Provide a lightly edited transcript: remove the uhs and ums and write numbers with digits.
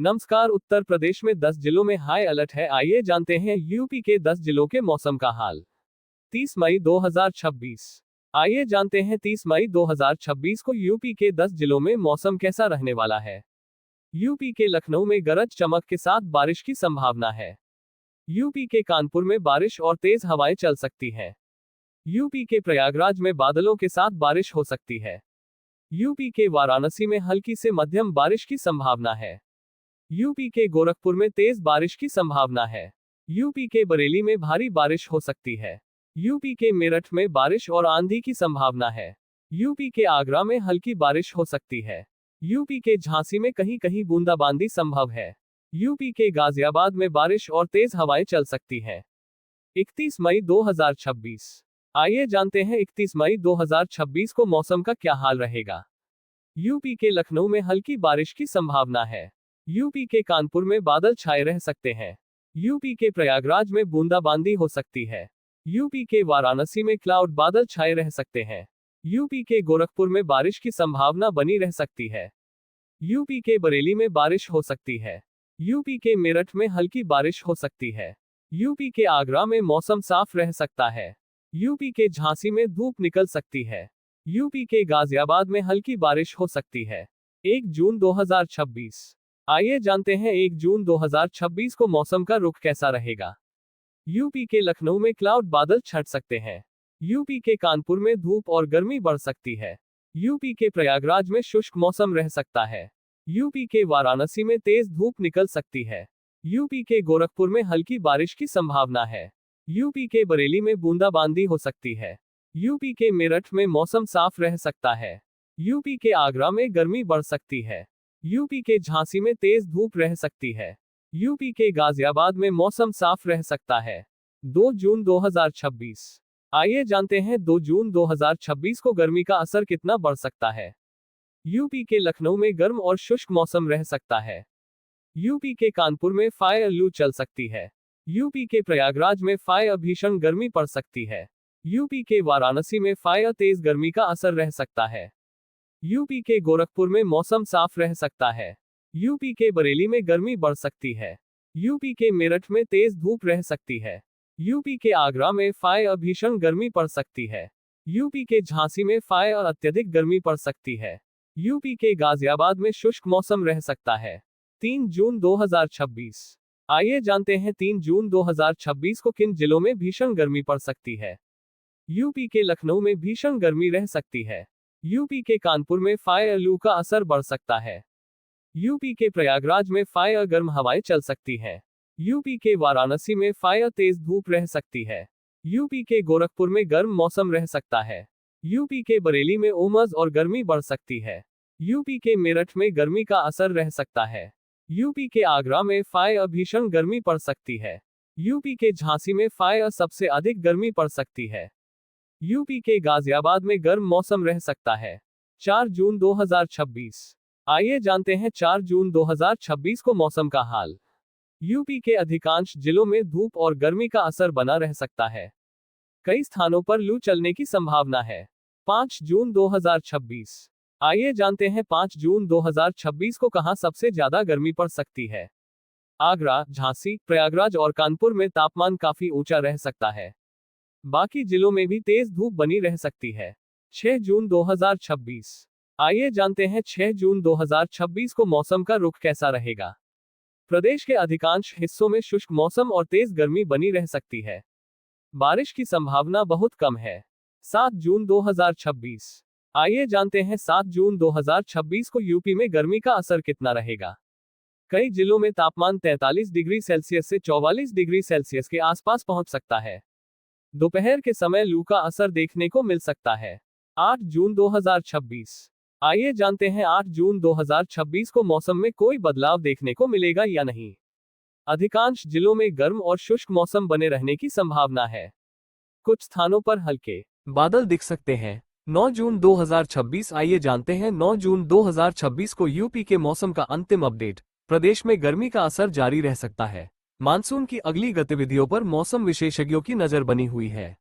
नमस्कार। उत्तर प्रदेश में 10 जिलों में हाई अलर्ट है। आइए जानते हैं यूपी के 10 जिलों के मौसम का हाल। 30 मई 2026। आइए जानते हैं 30 मई 2026 को यूपी के 10 जिलों में मौसम कैसा रहने वाला है। यूपी के लखनऊ में गरज चमक के साथ बारिश की संभावना है। यूपी के कानपुर में बारिश और तेज हवाएं चल सकती हैं। यूपी के प्रयागराज में बादलों के साथ बारिश हो सकती है। यूपी के वाराणसी में हल्की से मध्यम बारिश की संभावना है। यूपी के गोरखपुर में तेज बारिश की संभावना है। यूपी के बरेली में भारी बारिश हो सकती है। यूपी के मेरठ में बारिश और आंधी की संभावना है। यूपी के आगरा में हल्की बारिश हो सकती है। यूपी के झांसी में कहीं कहीं बूंदाबांदी संभव है। यूपी के गाजियाबाद में बारिश और तेज हवाएं चल सकती हैं। 31 मई 2026। आइए जानते हैं 31 मई 2026 को मौसम का क्या हाल रहेगा। यूपी के लखनऊ में हल्की बारिश की संभावना है। यूपी के कानपुर में बादल छाए रह सकते हैं। यूपी के प्रयागराज में बूंदाबांदी हो सकती है। यूपी के वाराणसी में क्लाउड बादल छाए रह सकते हैं। यूपी के गोरखपुर में बारिश की संभावना बनी रह सकती है। यूपी के बरेली में बारिश हो सकती है। यूपी के मेरठ में हल्की बारिश हो सकती है। यूपी के आगरा में मौसम साफ रह सकता है। यूपी के झांसी में धूप निकल सकती है। यूपी के गाजियाबाद में हल्की बारिश हो सकती है। 1 जून 2026। आइए जानते हैं 1 जून 2026 को मौसम का रुख कैसा रहेगा। यूपी के लखनऊ में क्लाउड बादल छट सकते हैं। यूपी के कानपुर में धूप और गर्मी बढ़ सकती है। यूपी के प्रयागराज में शुष्क मौसम रह सकता है। यूपी के वाराणसी में तेज धूप निकल सकती है। यूपी के गोरखपुर में हल्की बारिश की संभावना है। यूपी के बरेली में बूंदाबांदी हो सकती है। यूपी के मेरठ में मौसम साफ रह सकता है। यूपी के आगरा में गर्मी बढ़ सकती है। यूपी के झांसी में तेज धूप रह सकती है। यूपी के गाजियाबाद में मौसम साफ रह सकता है। 2 जून 2026। आइए जानते हैं 2 जून 2026 को गर्मी का असर कितना बढ़ सकता है। यूपी के लखनऊ में गर्म और शुष्क मौसम रह सकता है। यूपी के कानपुर में फायर लू चल सकती है। यूपी के प्रयागराज में फायर भीषण गर्मी पड़ सकती है। यूपी के वाराणसी में फायर तेज गर्मी का असर रह सकता है। यूपी के गोरखपुर में मौसम साफ रह सकता है। यूपी के बरेली में गर्मी बढ़ सकती है। यूपी के मेरठ में तेज धूप रह सकती है। यूपी के आगरा में फायर भीषण गर्मी पड़ सकती है। यूपी के झांसी में फायर अत्यधिक गर्मी पड़ सकती है। यूपी के गाजियाबाद में शुष्क मौसम रह सकता है। 3 जून 2026। आइए जानते हैं 3 जून 2026 को किन जिलों में भीषण गर्मी पड़ सकती है। यूपी के लखनऊ में भीषण गर्मी रह सकती है। यूपी के कानपुर में फायर लू का असर बढ़ सकता है। यूपी के प्रयागराज में फायर गर्म हवाएं चल सकती हैं। यूपी के वाराणसी में फायर तेज धूप रह सकती है। यूपी के गोरखपुर में गर्म मौसम रह सकता है। यूपी के बरेली में उमस और गर्मी बढ़ सकती है। यूपी के मेरठ में गर्मी का असर रह सकता है। यूपी के आगरा में फायर भीषण गर्मी पड़ सकती है। यूपी के झांसी में फायर सबसे अधिक गर्मी पड़ सकती है। यूपी के गाजियाबाद में गर्म मौसम रह सकता है। 4 जून 2026। आइए जानते हैं 4 जून 2026 को मौसम का हाल। यूपी के अधिकांश जिलों में धूप और गर्मी का असर बना रह सकता है। कई स्थानों पर लू चलने की संभावना है। 5 जून 2026। आइए जानते हैं 5 जून 2026 को कहां सबसे ज्यादा गर्मी पड़ सकती है। आगरा, झांसी, प्रयागराज और कानपुर में तापमान काफी ऊंचा रह सकता है। बाकी जिलों में भी तेज धूप बनी रह सकती है। 6 जून 2026। आइए जानते हैं 6 जून 2026 को मौसम का रुख कैसा रहेगा। प्रदेश के अधिकांश हिस्सों में शुष्क मौसम और तेज गर्मी बनी रह सकती है। बारिश की संभावना बहुत कम है। 7 जून 2026। आइए जानते हैं 7 जून 2026 को यूपी में गर्मी का असर कितना रहेगा। कई जिलों में तापमान 43 डिग्री सेल्सियस से 44 डिग्री सेल्सियस के आसपास पहुंच सकता है। दोपहर के समय लू का असर देखने को मिल सकता है। 8 जून 2026। आइए जानते हैं 8 जून 2026 को मौसम में कोई बदलाव देखने को मिलेगा या नहीं। अधिकांश जिलों में गर्म और शुष्क मौसम बने रहने की संभावना है। कुछ स्थानों पर हल्के बादल दिख सकते हैं। 9 जून 2026। आइए जानते हैं 9 जून 2026 को यूपी के मौसम का अंतिम अपडेट। प्रदेश में गर्मी का असर जारी रह सकता है। मानसून की अगली गतिविधियों पर मौसम विशेषज्ञों की नजर बनी हुई है।